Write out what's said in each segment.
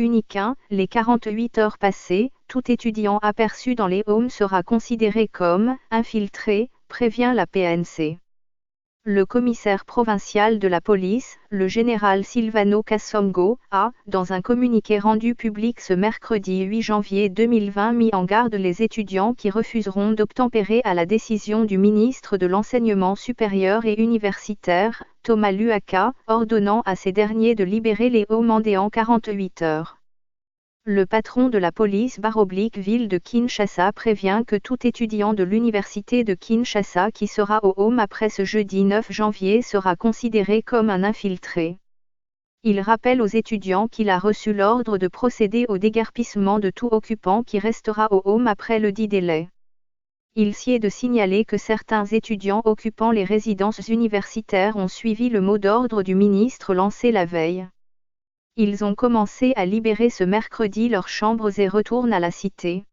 Uniquin, les 48 heures passées, tout étudiant aperçu dans les homes sera considéré comme infiltré, prévient la PNC. Le commissaire provincial de la police, le général Silvano Cassongo, a, dans un communiqué rendu public ce mercredi 8 janvier 2020, mis en garde les étudiants qui refuseront d'obtempérer à la décision du ministre de l'Enseignement supérieur et universitaire, Thomas Luaka, ordonnant à ces derniers de libérer les homes en 48 heures. Le patron de la police ville de Kinshasa prévient que tout étudiant de l'université de Kinshasa qui sera au home après ce jeudi 9 janvier sera considéré comme un infiltré. Il rappelle aux étudiants qu'il a reçu l'ordre de procéder au déguerpissement de tout occupant qui restera au home après le dit délai. Il s'y est de signaler que certains étudiants occupant les résidences universitaires ont suivi le mot d'ordre du ministre lancé la veille. Ils ont commencé à libérer ce mercredi leurs chambres et retournent à la cité.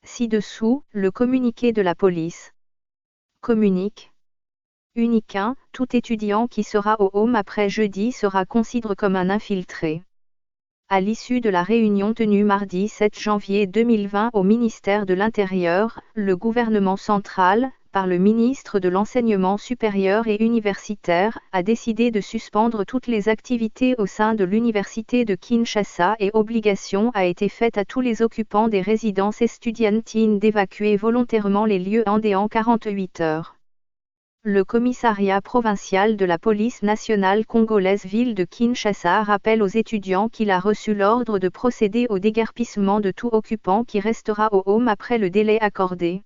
Ci-dessous, le communiqué de la police. Communique. Uniquin, tout étudiant qui sera au home après jeudi sera considéré comme un infiltré. À l'issue de la réunion tenue mardi 7 janvier 2020 au ministère de l'Intérieur, le gouvernement central, par le ministre de l'Enseignement supérieur et universitaire, a décidé de suspendre toutes les activités au sein de l'université de Kinshasa et obligation a été faite à tous les occupants des résidences estudiantines d'évacuer volontairement les lieux en 48 heures. Le commissariat provincial de la police nationale congolaise ville de Kinshasa rappelle aux étudiants qu'il a reçu l'ordre de procéder au déguerpissement de tout occupant qui restera au home après le délai accordé.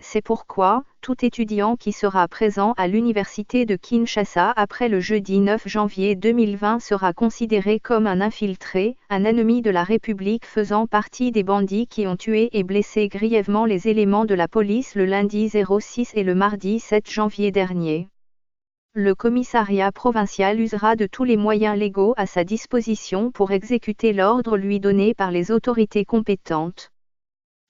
C'est pourquoi, tout étudiant qui sera présent à l'université de Kinshasa après le jeudi 9 janvier 2020 sera considéré comme un infiltré, un ennemi de la République faisant partie des bandits qui ont tué et blessé grièvement les éléments de la police le lundi 06 et le mardi 7 janvier dernier. Le commissariat provincial usera de tous les moyens légaux à sa disposition pour exécuter l'ordre lui donné par les autorités compétentes.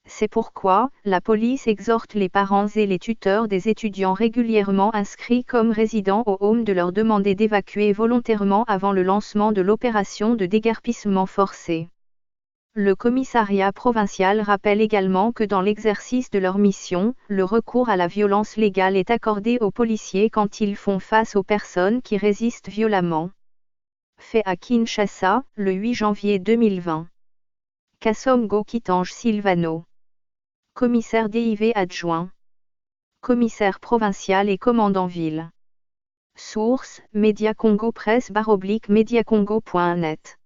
C'est pourquoi, la police exhorte les parents et les tuteurs des étudiants régulièrement inscrits comme résidents au home de leur demander d'évacuer volontairement avant le lancement de l'opération de déguerpissement forcé. Le commissariat provincial rappelle également que dans l'exercice de leur mission, le recours à la violence légale est accordé aux policiers quand ils font face aux personnes qui résistent violemment. Fait à Kinshasa, le 8 janvier 2020. Cassongo Kitange Silvano. Commissaire DIV adjoint. Commissaire provincial et commandant ville. Source, Média Congo Presse /Mediacongo.net